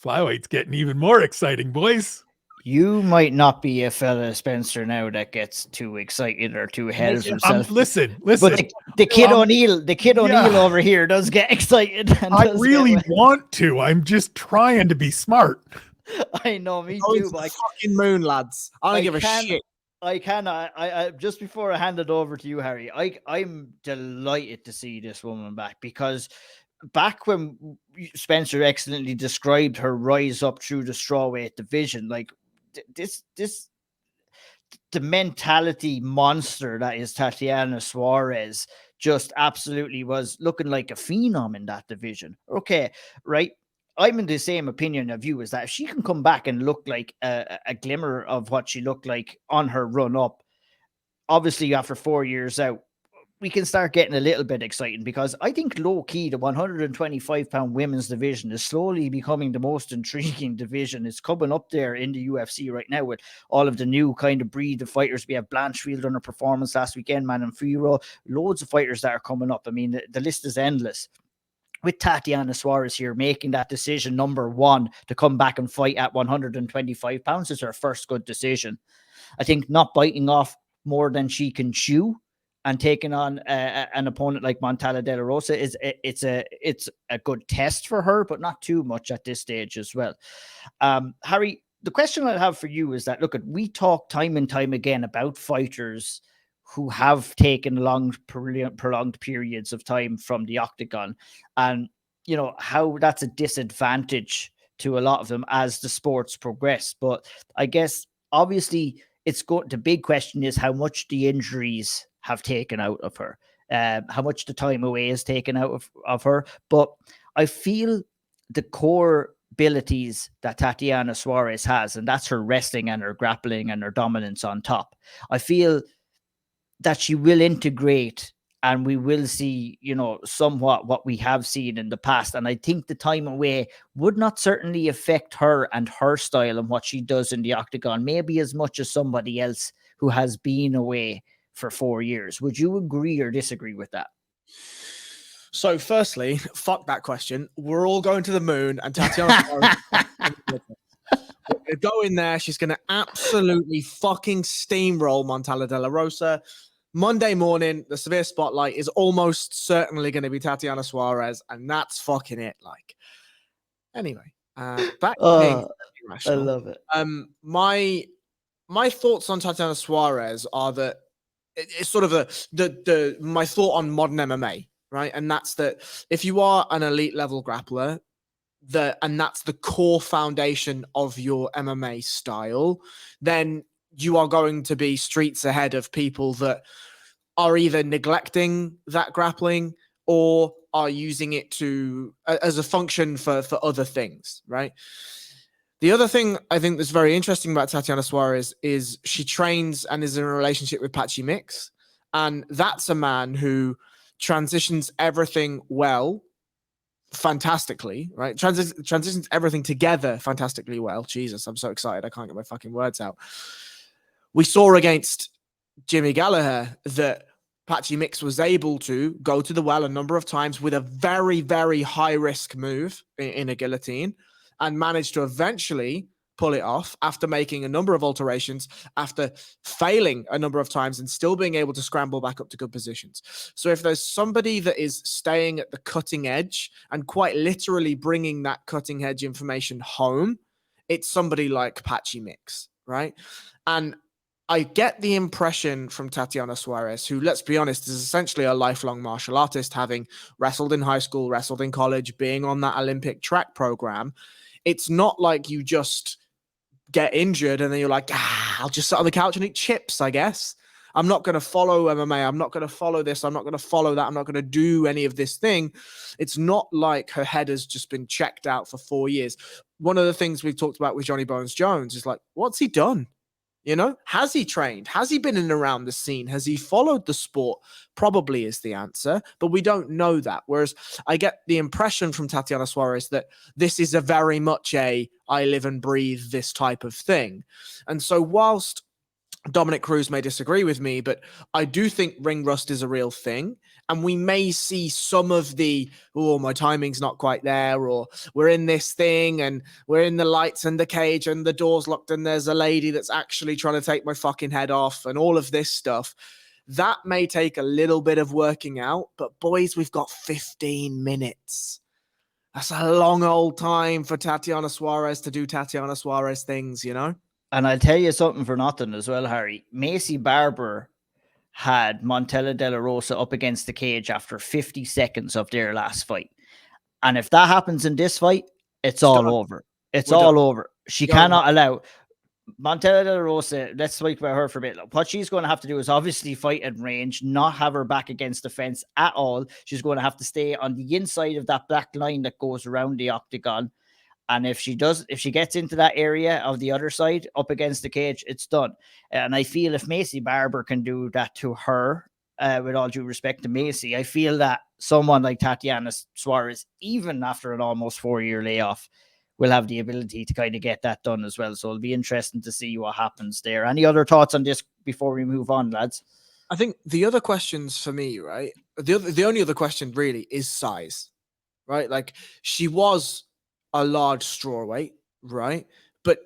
flyweight's getting even more exciting, boys. You might not be a fella, Spencer, now that gets too excited or too ahead of himself. Listen. But the kid O'Neill over here does get excited. And I really want to. I'm just trying to be smart. I know, me too. But fucking moon, lads. I don't give a shit. I just before I hand it over to you, Harry, I'm delighted to see this woman back, because back when Spencer excellently described her rise up through the strawweight division, the mentality monster that is Tatiana Suarez just absolutely was looking like a phenom in that division. Okay, right. I'm in the same opinion of you, is that if she can come back and look like a glimmer of what she looked like on her run up, obviously after 4 years out, we can start getting a little bit exciting, because I think low key, the 125-pound women's division is slowly becoming the most intriguing division. It's coming up there in the UFC right now with all of the new kind of breed of fighters. We have Blanchfield on a performance last weekend, Manfrero, loads of fighters that are coming up. I mean, the list is endless. With Tatiana Suarez here making that decision, number one, to come back and fight at 125 pounds is her first good decision. I think not biting off more than she can chew and taking on an opponent like Montana De La Rosa it's a good test for her, but not too much at this stage as well. Harry, the question I have for you is that, look, we talk time and time again about fighters who have taken long, prolonged periods of time from the octagon, and how that's a disadvantage to a lot of them as the sports progress. But I guess obviously the big question is how much the injuries have taken out of her, how much the time away is taken out of her. But I feel the core abilities that Tatiana Suarez has, and that's her wrestling and her grappling and her dominance on top, I feel that she will integrate and we will see, somewhat what we have seen in the past. And I think the time away would not certainly affect her and her style and what she does in the octagon, maybe as much as somebody else who has been away for 4 years. Would you agree or disagree with that? So firstly, fuck that question. We're all going to the moon, and Tatiana will go in there. She's going to absolutely fucking steamroll Montana De La Rosa. Monday morning, the severe spotlight is almost certainly going to be Tatiana Suarez, and that's fucking it. Like, anyway, back to being I love it. My thoughts on Tatiana Suarez are that it's sort of my thought on modern MMA, right? And that's that if you are an elite level grappler, and that's the core foundation of your MMA style, then you are going to be streets ahead of people that are either neglecting that grappling or are using it as a function for other things, right? The other thing I think that's very interesting about Tatiana Suarez is she trains and is in a relationship with Patchy Mix. And that's a man who transitions everything fantastically, right? Transitions everything together fantastically well. Jesus, I'm so excited. I can't get my fucking words out. We saw against Jimmy Gallagher that Patchy Mix was able to go to the well a number of times with a very, very high risk move in a guillotine and managed to eventually pull it off after making a number of alterations, after failing a number of times and still being able to scramble back up to good positions. So if there's somebody that is staying at the cutting edge and quite literally bringing that cutting edge information home, it's somebody like Patchy Mix, right? And I get the impression from Tatiana Suarez, who, let's be honest, is essentially a lifelong martial artist, having wrestled in high school, wrestled in college, being on that Olympic track program. It's not like you just get injured and then you're like, I'll just sit on the couch and eat chips, I guess. I'm not going to follow MMA. I'm not going to follow this. I'm not going to follow that. I'm not going to do any of this thing. It's not like her head has just been checked out for 4 years. One of the things we've talked about with Johnny Bones Jones is like, what's he done? Has he trained? Has he been in and around the scene? Has he followed the sport? Probably is the answer, but we don't know that. Whereas I get the impression from Tatiana Suarez that this is a very much I live and breathe this type of thing. And so whilst Dominic Cruz may disagree with me, but I do think ring rust is a real thing. And we may see some of my timing's not quite there, or we're in this thing and we're in the lights and the cage and the door's locked and there's a lady that's actually trying to take my fucking head off and all of this stuff. That may take a little bit of working out, but boys, we've got 15 minutes. That's a long old time for Tatiana Suarez to do Tatiana Suarez things, And I'll tell you something for nothing as well, Harry. Macy Barber had Montella De La Rosa up against the cage after 50 seconds of their last fight. And if that happens in this fight, it's all over. It's all over. She cannot allow Montella De La Rosa. Let's speak about her for a bit. What she's going to have to do is obviously fight at range, not have her back against the fence at all. She's going to have to stay on the inside of that black line that goes around the octagon. And if she gets into that area of the other side up against the cage, it's done. And I feel if Macy Barber can do that to her, with all due respect to Macy, I feel that someone like Tatiana Suarez, even after an almost 4-year layoff, will have the ability to kind of get that done as well. So it'll be interesting to see what happens there. Any other thoughts on this before we move on, lads? I think the other questions for me, right? The only other question really is size, right? Like, she was a large strawweight, right? But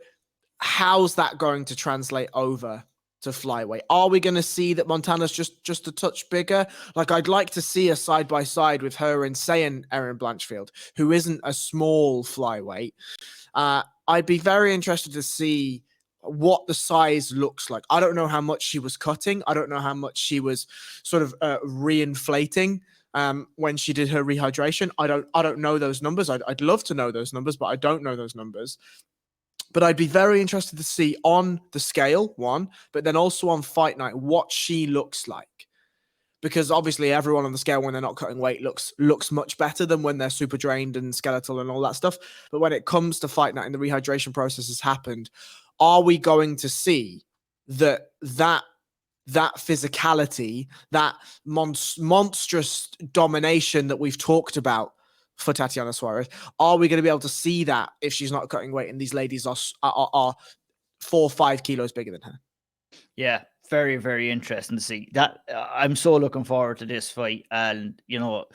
how's that going to translate over to flyweight? Are we going to see that Montana's just a touch bigger? Like, I'd like to see a side by side with her and say an Erin Blanchfield, who isn't a small flyweight. I'd be very interested to see what the size looks like. I don't know how much she was cutting. I don't know how much she was sort of reinflating when she did her rehydration. I don't know those numbers. I'd love to know those numbers, but I don't know those numbers. But I'd be very interested to see on the scale, one, but then also on fight night, what she looks like. Because obviously everyone on the scale when they're not cutting weight looks much better than when they're super drained and skeletal and all that stuff. But when it comes to fight night and the rehydration process has happened, are we going to see that that physicality, that monstrous domination that we've talked about for Tatiana Suarez? Are we going to be able to see that if she's not cutting weight and these ladies are 4 or 5 kilos bigger than her? Yeah, very, very interesting to see that. I'm so looking forward to this fight. And, you know,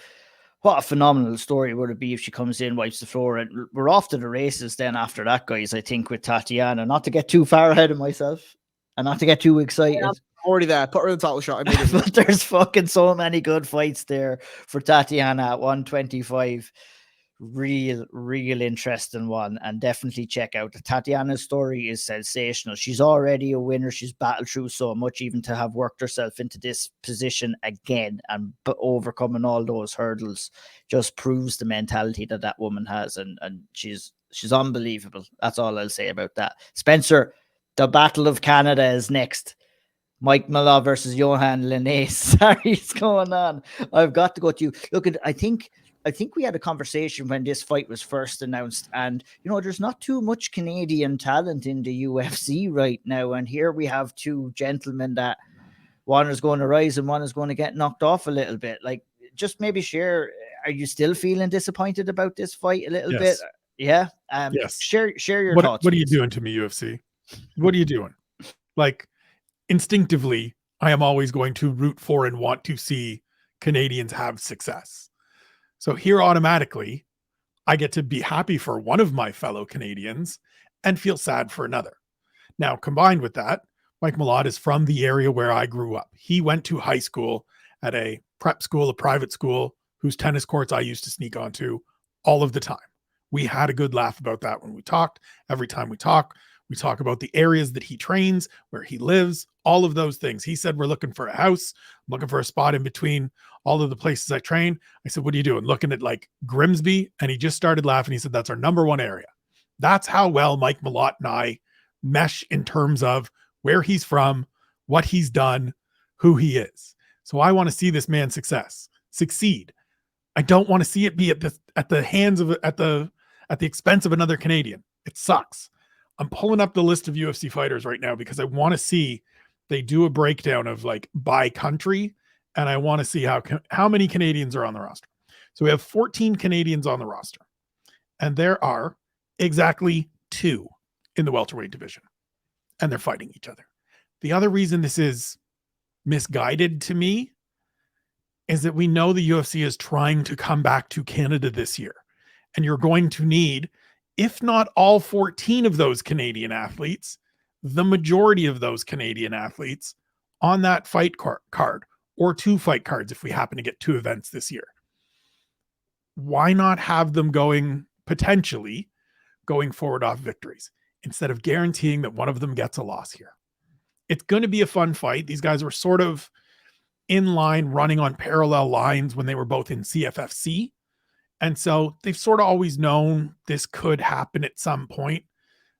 what a phenomenal story would it be if she comes in, wipes the floor, and we're off to the races then after that, guys, I think, with Tatiana. Not to get too far ahead of myself and not to get too excited. Yeah, I'm already there. Put her in the title shot immediately. But there's fucking so many good fights there for Tatiana at 125. Real interesting one, and definitely check out Tatiana's story is sensational. She's already a winner. She's battled through so much, even to have worked herself into this position again and overcoming all those hurdles just proves the mentality that woman has, and she's unbelievable. That's all I'll say about that. Spencer, the Battle of Canada is next. Mike Malott versus Johan Linnaeus. Sorry, it's going on. I've got to go to you. Look, I think we had a conversation when this fight was first announced, and you know, there's not too much Canadian talent in the UFC right now, and here we have two gentlemen that one is going to rise and one is going to get knocked off a little bit. Like, just maybe share, are you still feeling disappointed about this fight a little bit? Yeah. Yes. Share your thoughts. What are you doing to me, UFC? What are you doing? Like, instinctively, I am always going to root for and want to see Canadians have success. So here automatically, I get to be happy for one of my fellow Canadians and feel sad for another. Now, combined with that, Mike Malott is from the area where I grew up. He went to high school at a prep school, a private school, whose tennis courts I used to sneak onto all of the time. We had a good laugh about that when we talked. Every time we talk about the areas that he trains, where he lives, all of those things. He said, we're looking for a house. I'm looking for a spot in between all of the places I train. I said, what are you doing? Looking at like Grimsby? And he just started laughing. He said, that's our number one area. That's how well Mike Malott and I mesh in terms of where he's from, what he's done, who he is. So I want to see this man succeed. I don't want to see it be at the expense of another Canadian. It sucks. I'm pulling up the list of UFC fighters right now because I want to see, they do a breakdown of like by country, and I want to see how many Canadians are on the roster. So we have 14 Canadians on the roster, and there are exactly 2 in the welterweight division, and they're fighting each other. The other reason this is misguided to me is that we know the UFC is trying to come back to Canada this year, and you're going to need, if not all 14 of those Canadian athletes, the majority of those Canadian athletes on that fight card, or 2 fight cards if we happen to get 2 events this year. Why not have them potentially going forward off victories instead of guaranteeing that one of them gets a loss here? It's going to be a fun fight. These guys were sort of in line, running on parallel lines when they were both in CFFC. And so they've sort of always known this could happen at some point.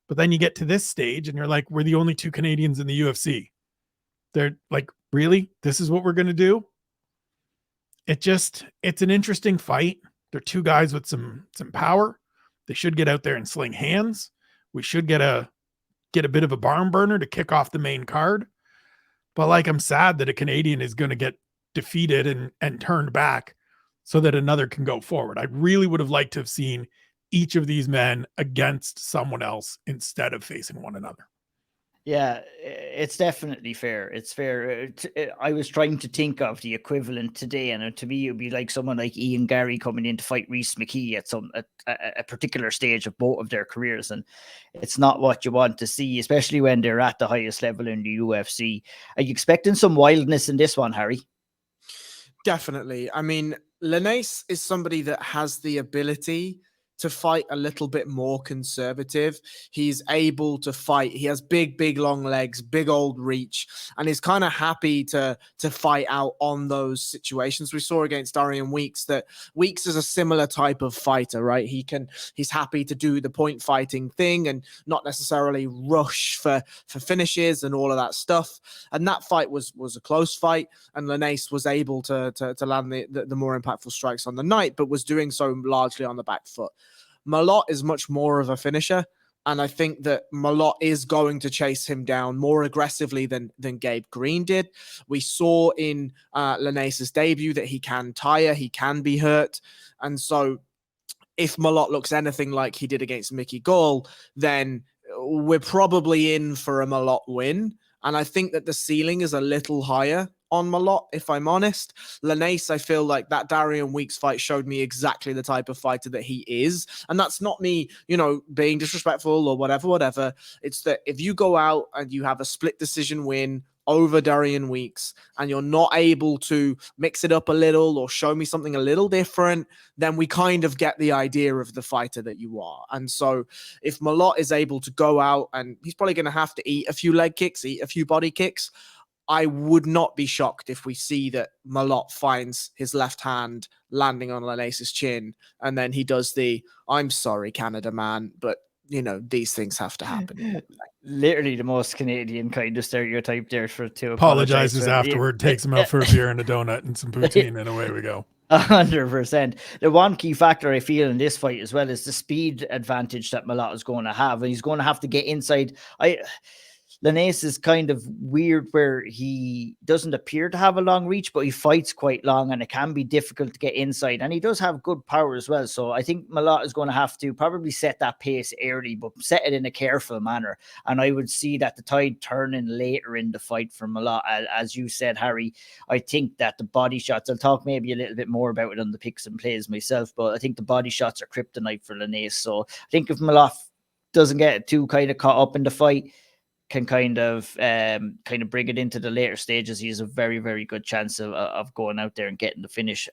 But then you get to this stage and you're like, we're the only 2 Canadians in the UFC. They're like, really? This is what we're going to do? It's an interesting fight. They're 2 guys with some power. They should get out there and sling hands. We should get a bit of a barn burner to kick off the main card. But like, I'm sad that a Canadian is going to get defeated and turned back so that another can go forward. I really would have liked to have seen each of these men against someone else instead of facing one another. Yeah, it's definitely fair. It's fair. I was trying to think of the equivalent today, and to me, it would be like someone like Ian Gary coming in to fight Rhys McKee at a particular stage of both of their careers, and it's not what you want to see, especially when they're at the highest level in the UFC. Are you expecting some wildness in this one, Harry? Definitely. I mean, Linnaeus is somebody that has the ability to fight a little bit more conservative. He's able to fight. He has big, long legs, big old reach, and he's kind of happy to fight out on those situations. We saw against Darian Weeks that Weeks is a similar type of fighter, right? He's happy to do the point fighting thing and not necessarily rush for finishes and all of that stuff. And that fight was a close fight, and Linnaeus was able to land the more impactful strikes on the night, but was doing so largely on the back foot. Malott is much more of a finisher. And I think that Malott is going to chase him down more aggressively than Gabe Green did. We saw in Linace's debut that he can tire, he can be hurt. And so if Malott looks anything like he did against Mickey Gall, then we're probably in for a Malott win. And I think that the ceiling is a little higher on Malott, if I'm honest. Linace, I feel like that Darian Weeks fight showed me exactly the type of fighter that he is. And that's not me, being disrespectful or whatever. It's that if you go out and you have a split decision win over Darian Weeks and you're not able to mix it up a little or show me something a little different, then we kind of get the idea of the fighter that you are. And so if Malott is able to go out, and he's probably going to have to eat a few leg kicks, eat a few body kicks, I would not be shocked if we see that Malott finds his left hand landing on Linace's chin and then he does the, I'm sorry, Canada man, but these things have to happen. Literally the most Canadian kind of stereotype there to apologizes afterward, takes him out for a beer and a donut and some poutine, and away we go. 100%. The one key factor I feel in this fight as well is the speed advantage that Malott is going to have, and he's going to have to get inside. Linace is kind of weird where he doesn't appear to have a long reach, but he fights quite long and it can be difficult to get inside. And he does have good power as well. So I think Malott is going to have to probably set that pace early, but set it in a careful manner. And I would see that the tide turning later in the fight for Malott. As you said, Harry, I think that the body shots, I'll talk maybe a little bit more about it on the picks and plays myself, but I think the body shots are kryptonite for Linace. So I think if Malott doesn't get too kind of caught up in the fight, can kind of bring it into the later stages, he has a very, very good chance of going out there and getting the finish.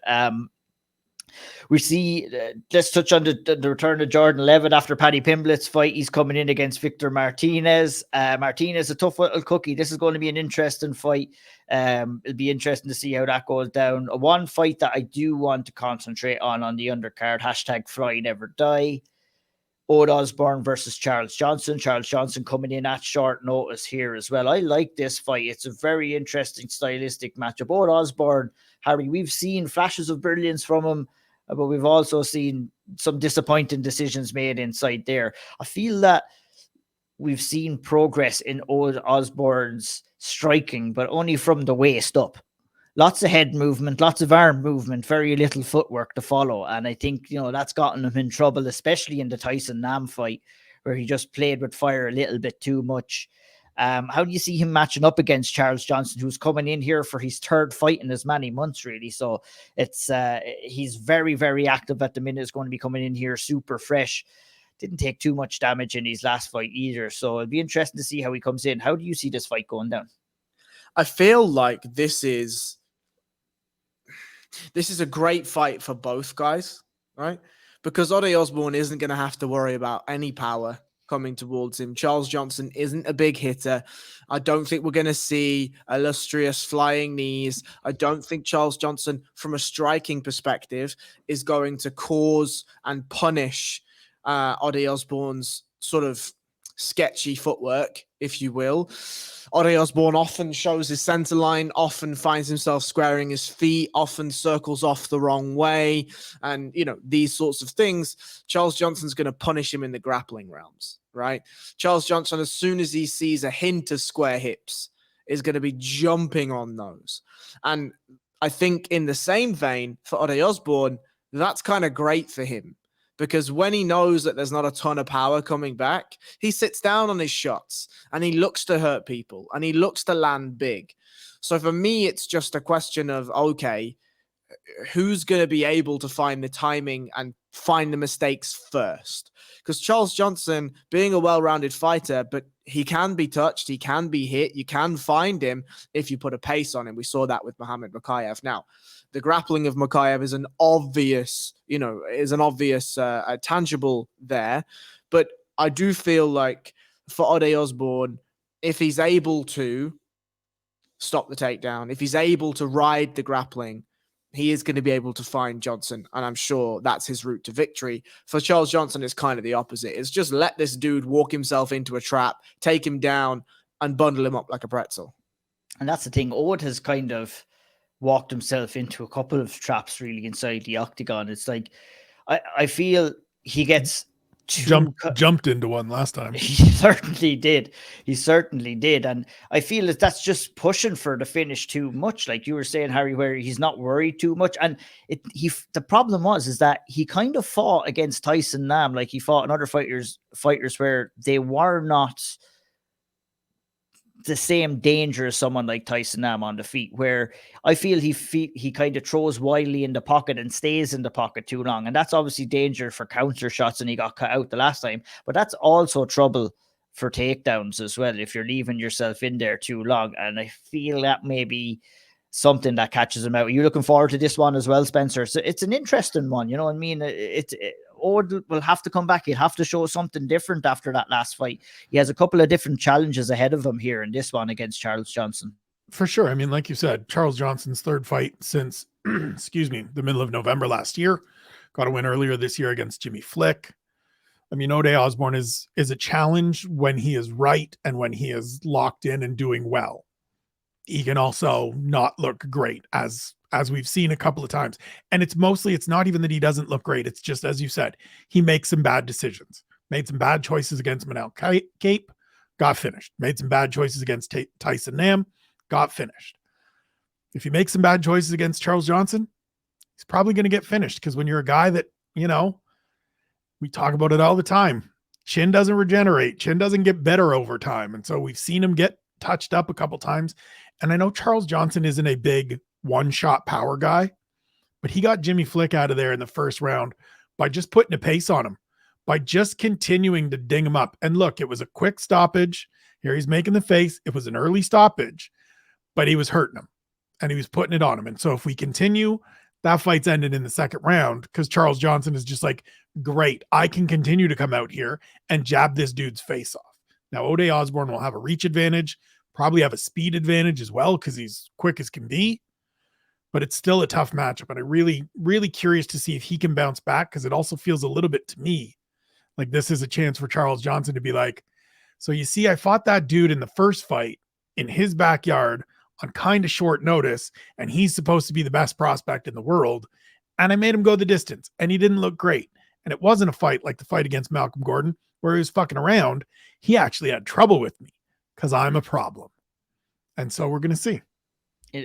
We see, let's touch on the return of Jordan Levitt after Paddy Pimblett's fight. He's coming in against Victor Martinez. Martinez, a tough little cookie. This is going to be an interesting fight. It'll be interesting to see how that goes down. One fight that I do want to concentrate on the undercard, hashtag Fly Never Die. Ode Osborne versus Charles Johnson. Charles Johnson coming in at short notice here as well. I like this fight. It's a very interesting stylistic matchup. Ode Osborne, Harry, we've seen flashes of brilliance from him, but we've also seen some disappointing decisions made inside there. I feel that we've seen progress in Ode Osborne's striking, but only from the waist up. Lots of head movement, lots of arm movement, very little footwork to follow. And I think, that's gotten him in trouble, especially in the Tyson Nam fight, where he just played with fire a little bit too much. How do you see him matching up against Charles Johnson, who's coming in here for his third fight in as many months, really? So it's he's very, very active at the minute. Is going to be coming in here super fresh. Didn't take too much damage in his last fight either. So it'll be interesting to see how he comes in. How do you see this fight going down? I feel like this is a great fight for both guys, right? Because Ode Osborne isn't going to have to worry about any power coming towards him. Charles Johnson isn't a big hitter. I don't think we're going to see illustrious flying knees. I don't think Charles Johnson, from a striking perspective, is going to cause and punish Ode Osborne's sort of sketchy footwork, if you will. Ode Osborne often shows his center line, often finds himself squaring his feet, often circles off the wrong way, and, these sorts of things. Charles Johnson's going to punish him in the grappling realms, right? Charles Johnson, as soon as he sees a hint of square hips, is going to be jumping on those. And I think in the same vein, for Ode Osborne, that's kind of great for him. Because when he knows that there's not a ton of power coming back, he sits down on his shots and he looks to hurt people and he looks to land big. So for me, it's just a question of, okay, who's going to be able to find the timing and find the mistakes first? Because Charles Johnson, being a well-rounded fighter, but he can be touched, he can be hit, you can find him if you put a pace on him. We saw that with Muhammad Mokaev. Now, the grappling of Mokaev is an obvious, tangible there. But I do feel like for Ode Osborne, if he's able to stop the takedown, if he's able to ride the grappling, he is going to be able to find Johnson. And I'm sure that's his route to victory. For Charles Johnson, it's kind of the opposite. It's just let this dude walk himself into a trap, take him down, and bundle him up like a pretzel. And that's the thing. Ode has kind of walked himself into a couple of traps really inside the octagon. It's like, I feel he gets jumped into one last time. He certainly did. He certainly did. And I feel that that's just pushing for the finish too much. Like you were saying, Harry, where he's not worried too much. And the problem is that he kind of fought against Tyson Nam, like he fought in other fighters where they were not the same danger as someone like Tyson Nam on the feet, where I feel he kind of throws wildly in the pocket and stays in the pocket too long. And that's obviously danger for counter shots, and he got cut out the last time. But that's also trouble for takedowns as well, if you're leaving yourself in there too long. And I feel that maybe something that catches him out. Are you looking forward to this one as well, Spencer? So it's an interesting one, you know what I mean? Ode will have to come back. He'll have to show something different after that last fight. He has a couple of different challenges ahead of him here in this one against Charles Johnson. For sure. I mean, like you said, Charles Johnson's third fight since, excuse me, the middle of November last year. Got a win earlier this year against Jimmy Flick. I mean, Ode Osborne is a challenge when he is right and when he is locked in and doing well. He can also not look great, as we've seen a couple of times. And it's not even that he doesn't look great. It's just, as you said, he makes some bad decisions. Made some bad choices against Manel Cape, got finished. Made some bad choices against Tyson Nam, got finished. If he makes some bad choices against Charles Johnson, he's probably going to get finished, because when you're a guy that, you know, we talk about it all the time, chin doesn't regenerate. Chin doesn't get better over time. And so we've seen him get touched up a couple times. And I know Charles Johnson isn't a big one-shot power guy, but he got Jimmy Flick out of there in the first round by just putting a pace on him, by just continuing to ding him up. And look, it was a quick stoppage. Here he's making the face. It was an early stoppage, but he was hurting him and he was putting it on him. And so if we continue, that fight's ended in the second round, because Charles Johnson is just like, great, I can continue to come out here and jab this dude's face off. Now, Ode Osborne will have a reach advantage, probably have a speed advantage as well, because he's quick as can be, but it's still a tough matchup. And I'm really, really curious to see if he can bounce back, because it also feels a little bit to me like this is a chance for Charles Johnson to be like, so you see, I fought that dude in the first fight in his backyard on kind of short notice, and he's supposed to be the best prospect in the world, and I made him go the distance, and he didn't look great. And it wasn't a fight like the fight against Malcolm Gordon where he was fucking around. He actually had trouble with me because I'm a problem. And so we're going to see.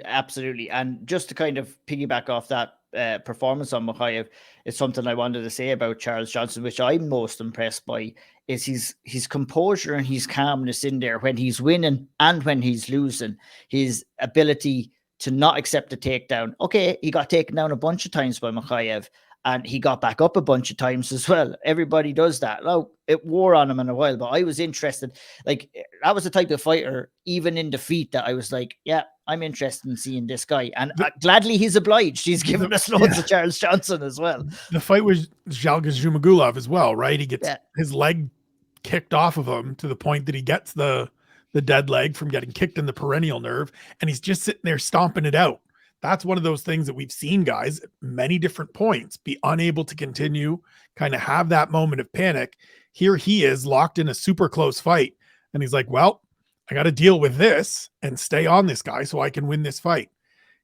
Absolutely. And just to kind of piggyback off that performance on Makhachev, it's something I wanted to say about Charles Johnson, which I'm most impressed by, is his composure and his calmness in there when he's winning and when he's losing. His ability to not accept the takedown. Okay, he got taken down a bunch of times by Makhachev, and he got back up a bunch of times as well. Everybody does that. Now, it wore on him in a while, but I was interested. Like, that was the type of fighter, even in defeat, that I was like, yeah, I'm interested in seeing this guy. And gladly he's obliged. He's given us loads of Charles Johnson as well. The fight was Zhalgas Zhumagulov as well, right? He gets his leg kicked off of him to the point that he gets the dead leg from getting kicked in the perennial nerve, and he's just sitting there stomping it out. That's one of those things that we've seen guys at many different points be unable to continue, kind of have that moment of panic. Here he is locked in a super close fight, and he's like, well, I got to deal with this and stay on this guy so I can win this fight.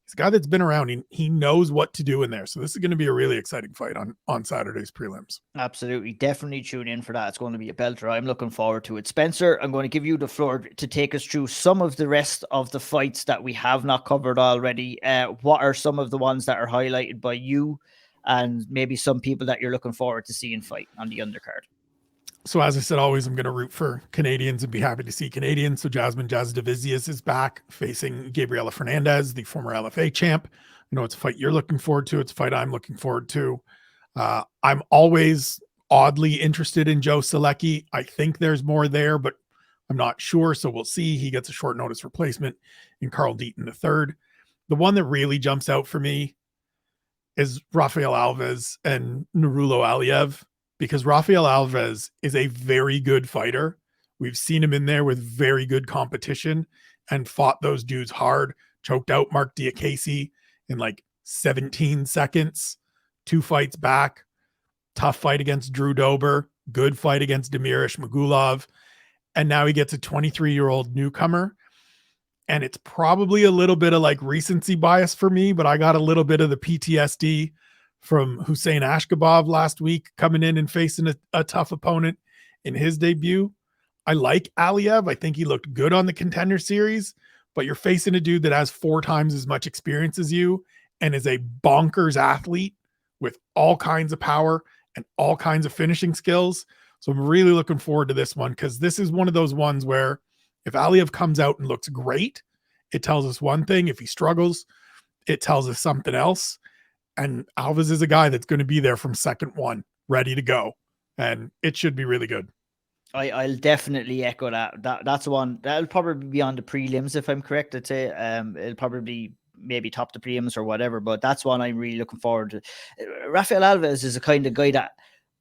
He's a guy that's been around. He knows what to do in there. So this is going to be a really exciting fight on Saturday's prelims. Absolutely. Definitely tune in for that. It's going to be a belter. I'm looking forward to it. Spencer, I'm going to give you the floor to take us through some of the rest of the fights that we have not covered already. What are some of the ones that are highlighted by you, and maybe some people that you're looking forward to seeing fight on the undercard? So as I said, always I'm going to root for Canadians and be happy to see Canadians. So Jasmine Jasudavicius is back facing Gabriela Fernandez, the former LFA champ. You know, it's a fight you're looking forward to. It's a fight I'm looking forward to. I'm always oddly interested in Joe Selecki. I think there's more there, but I'm not sure. So we'll see. He gets a short notice replacement in Carl Deaton III. The one that really jumps out for me is Rafael Alves and Nurulo Aliev, because Rafael Alves is a very good fighter. We've seen him in there with very good competition and fought those dudes hard, choked out Mark Diakese in like 17 seconds, 2 fights back, tough fight against Drew Dober, good fight against Damir Ismagulov. And now he gets a 23-year-old newcomer. And it's probably a little bit of like recency bias for me, but I got a little bit of the PTSD from Hussein Ashkabov last week, coming in and facing a tough opponent in his debut. I like Aliev. I think he looked good on the Contender Series, but you're facing a dude that has 4 times as much experience as you and is a bonkers athlete with all kinds of power and all kinds of finishing skills. So I'm really looking forward to this one, because this is one of those ones where if Aliev comes out and looks great, it tells us one thing. If he struggles, it tells us something else. And Alves is a guy that's going to be there from second one, ready to go. And it should be really good. I'll definitely echo that. That's one that'll probably be on the prelims, if I'm correct. I'd say it'll probably maybe top the prelims or whatever, but that's one I'm really looking forward to. Rafael Alves is a kind of guy that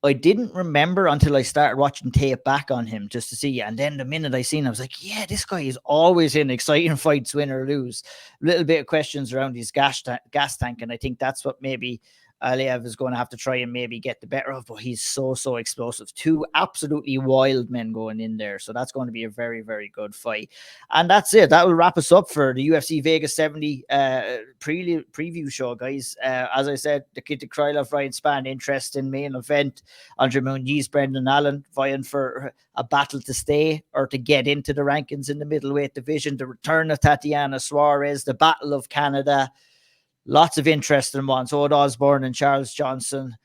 I didn't remember until I started watching tape back on him just to see. And then the minute I seen him, I was like, yeah, this guy is always in exciting fights, win or lose. A little bit of questions around his gas tank, and I think that's what maybe Aliev is going to have to try and maybe get the better of, but he's so explosive. 2 absolutely wild men going in there. So that's going to be a very, very good fight. And that's it. That will wrap us up for the UFC Vegas 70 preview show, guys. As I said, the kid to Krylov, Ryan Spann, interesting main event. Andre Muniz, Brendan Allen vying for a battle to stay or to get into the rankings in the middleweight division. The return of Tatiana Suarez, the Battle of Canada. Lots of interesting ones. Odd Osborne and Charles Johnson.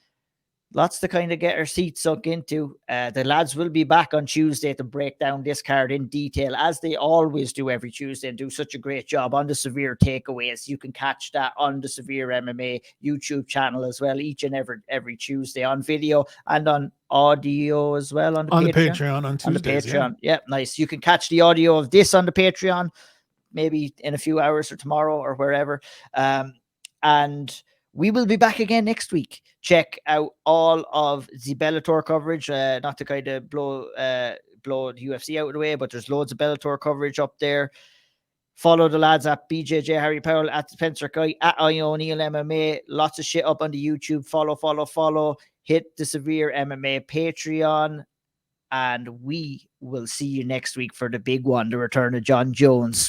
Lots to kind of get our seats sunk into. The lads will be back on Tuesday to break down this card in detail, as they always do every Tuesday, and do such a great job on the Severe Takeaways. You can catch that on the SevereMMA YouTube channel as well, each and every Tuesday, on video and on audio as well on the Patreon. On Tuesdays, Patreon. Yeah, nice. You can catch the audio of this on the Patreon, maybe in a few hours or tomorrow or wherever. And we will be back again next week. Check out all of the Bellator coverage, not to kind of blow the UFC out of the way, but there's loads of Bellator coverage up there. Follow the lads at BJJ Harry Powell, at Spencer Guy, at O'Neill MMA. Lots of shit up on the YouTube. Follow. Hit the SevereMMA Patreon. And we will see you next week for the big one, the return of John Jones.